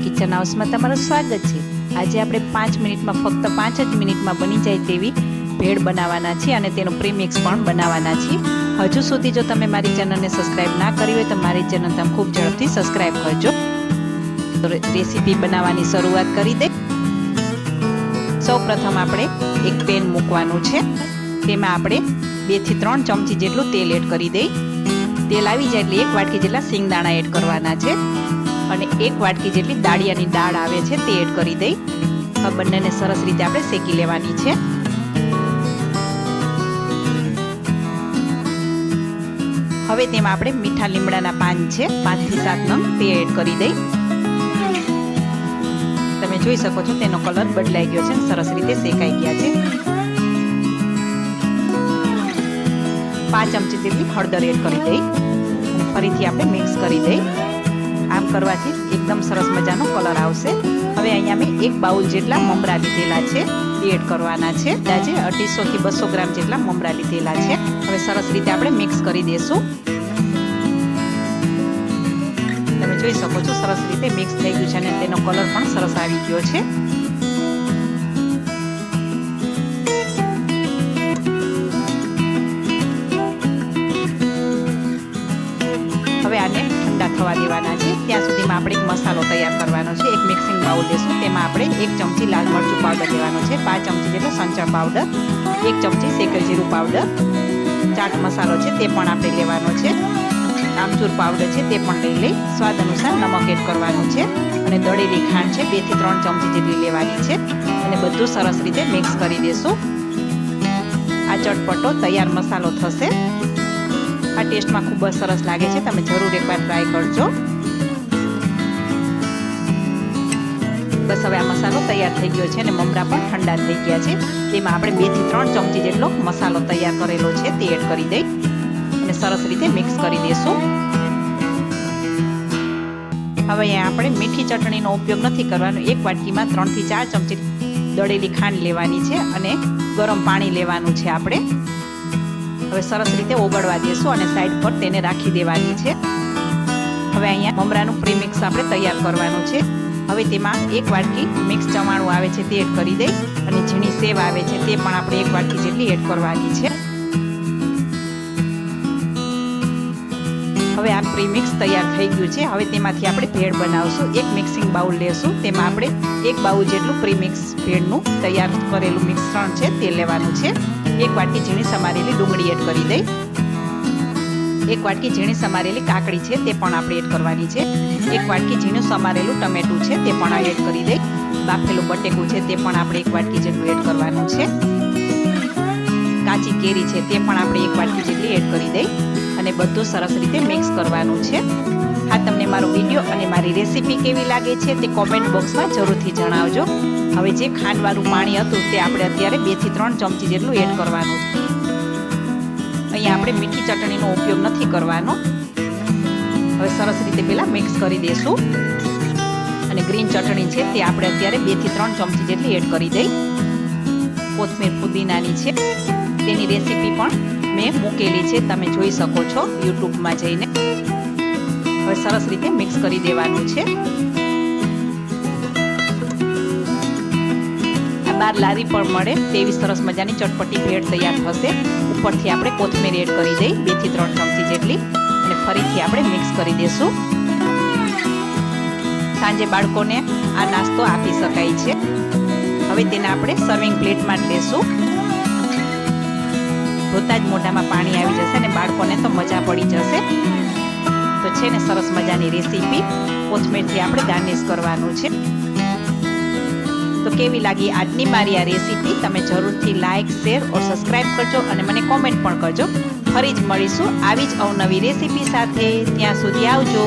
Kitchen હાઉસમાં તમારું સ્વાગત છે। આજે આપણે 5 મિનિટમાં ફક્ત 5 જ મિનિટમાં બની જાય તેવી ભેળ બનાવવાના છીએ અને તેનું પ્રીમિક્સ પણ બનાવવાના છીએ। હજુ સુધી જો તમે મારી ચેનલને સબસ્ક્રાઇબ ના કરી હોય તો મારી ચેનલ તમે ખૂબ ઝડપથી સબસ્ક્રાઇબ કરજો। તો રેસીપી બનાવવાની શરૂઆત કરી દે। સૌપ્રથમ આપણે એક પેન મૂકવાનું છે, તેમાં આપણે 2 થી 3 ચમચી જેટલું તેલ એડ કરી દઈ। તેલ આવી જાય એટલે 1 વાટકી જેટલા સિંગદાણા એડ કરવાના છે અને 1 વાટકી જેટલી દાળિયાની દાળ આવે છે તે એડ કરી દઈ। આ બંનેને સરસ રીતે આપણે શેકી લેવાની છે। હવે તેમાં આપણે મીઠા લીમડાના પાન છે 5 થી 7 નંગ તે એડ કરી દઈ। તમે જોઈ શકો છો તેનો કલર બદલાઈ ગયો છે, સરસ રીતે શેકાઈ ગયા છે। 5 ચમચી જેટલી હળદર એડ કરી દઈ અને ફરીથી આપણે મિક્સ કરી દઈ। આમ કરવાથી એકદમ સરસ મજાનો કલર આવશે। હવે અહીંયા મેં 1 બાઉલ જેટલા મમરા લીધેલા છે એ એડ કરવાના છે। આજે 250 થી 200 ગ્રામ જેટલા મમરા લીધેલા છે। હવે સરસ રીતે આપણે મિક્સ કરી દઈશું। તમે જોઈ શકો છો સરસ રીતે મિક્સ થઈ ગયું છે અને તેનો કલર પણ સરસ આવી ગયો છે। હવે આને ઠંડા થવા દેવાના છે। ત્યાં સુધીમાં આપણે એક મસાલો તૈયાર કરવાનો છે। એક મિક્સિંગ બાઉલ લેશું, તેમાં આપણે 1 ચમચી લાલ મરચું પાવડર લેવાનો છે, 5 ચમચી જેટલો સંચળ પાવડર, 1 ચમચી શેકેલ જીરું પાવડર, ચાટ મસાલો છે તે પણ આપણે લેવાનો છે, આમચૂર પાવડર છે તે પણ લઈ લઈ, સ્વાદ અનુસાર નમક એડ કરવાનું છે અને દળેલી ખાંડ છે 2 થી 3 ચમચી જેટલી લેવાની છે અને બધું સરસ રીતે મિક્સ કરી દેશું। આ ચટપટો તૈયાર મસાલો થશે। આ ટેસ્ટમાં ખૂબ જ સરસ લાગે છે, તમે જરૂર એકવાર ટ્રાય કરજો। બસ હવે આ મસાલો તૈયાર થઈ ગયો છે અને મમરા પણ ઠંડા થઈ ગયા છે। તેમાં આપણે 2 થી 3 ચમચી જેટલો મસાલો તૈયાર કરેલો છે તે એડ કરી દઈ અને સરસ રીતે મિક્સ કરી દઈશું। હવે અહીંયા આપણે મીઠી ચટણીનો ઉપયોગ નથી કરવાનો। 1 વાટકીમાં 3 થી 4 ચમચી દળેલી ખાંડ લેવાની છે અને ગરમ પાણી લેવાનું છે આપણે। હવે સરસ રીતે ઓગળવા દેશું અને સાઈડ પર તેને રાખી દેવાની છે। હવે અહીંયા મમરાનું પ્રીમિક્સ આપણે તૈયાર કરવાનું છે। હવે તેમાં 1 વાટકી મિક્સ ચવાણું આવે છે તે એડ કરી દઈ અને ઝીણી સેવ આવે છે તે પણ આપણે 1 વાટકી જેટલી એડ કરવાની છે। હવે આ પ્રીમિક્સ તૈયાર થઈ ગયું છે। હવે તેમાંથી આપણે ભેળ બનાવશું। એક મિક્સિંગ બાઉલ લેશું, તેમાં આપણે 1 બાઉલ જેટલું પ્રીમિક્સ ભેળનું તૈયાર કરેલું મિશ્રણ છે તે લેવાનું છે। 1 વાટકી ઝીણી સમારેલી ડુંગળી એડ કરી દઈ, 1 વાટકી ઝીણી સમારેલી કાકડી છે તે પણ આપણે એડ કરવાની છે, 1 વાટકી ઝીણું સમારેલું ટમેટું છે તે પણ એડ કરી દઈ, બાફેલું બટેકું છે તે પણ આપણે 1 વાટકી જેટલું એડ કરવાનું છે, કાચી કેરી છે તે પણ આપણે 1 વાટકી જેટલી એડ કરી દઈ અને બધું સરસ રીતે મિક્સ કરવાનું છે। હા, તમને મારો વિડીયો અને મારી રેસીપી કેવી લાગે છે તે કોમેન્ટ બોક્સમાં જરૂરથી જણાવજો। હવે જે ખાંડવાળું પાણી હતું તે આપણે અત્યારે 2 થી 3 ચમચી જેટલું એડ કરવાનું છે। અહીંયા આપણે મીઠી ચટણીનો ઉપયોગ નથી કરવાનો। હવે સરસ રીતે પહેલા મિક્સ કરી દેશું અને ગ્રીન ચટણી છે તે આપણે અત્યારે 2 થી 3 ચમચી જેટલી એડ કરી દઈ। કોથમીર પુદીનાની છે તેની રેસીપી પણ મેં મૂકેલી છે, તમે જોઈ શકો છો યુટ્યુબમાં જઈને। હવે સરસ રીતે મિક્સ કરી દેવાનું છે। આ બાર લારી પણ મળે તેવી સરસ મજાની ચટપટી ભેળ તૈયાર થશે। ઉપરથી આપણે કોથમીર એડ કરી દઈ 2 થી 3 ચમચી જેટલી અને ફરીથી આપણે મિક્સ કરી દેશું। સાંજે બાળકોને આ નાસ્તો આપી શકાય છે। હવે તેને આપણે સર્વિંગ પ્લેટમાં જ લેશું। જોતા જ મોઢામાં પાણી આવી જશે અને બાળકોને તો મજા પડી જશે। તો છે ને સરસ મજાની રેસીપી, કોથમીરથી આપણે ગાર્નિશ કરવાનું છે। તો કેવી લાગી આજની મારી આ રેસીપી? તમે જરૂરથી લાઇક, શેર ઓર સબસ્ક્રાઇબ કરજો અને મને કોમેન્ટ પણ કરજો। ફરી જ મળીશું આવી જ અવનવી રેસીપી સાથે। ત્યાં સુધી આવજો।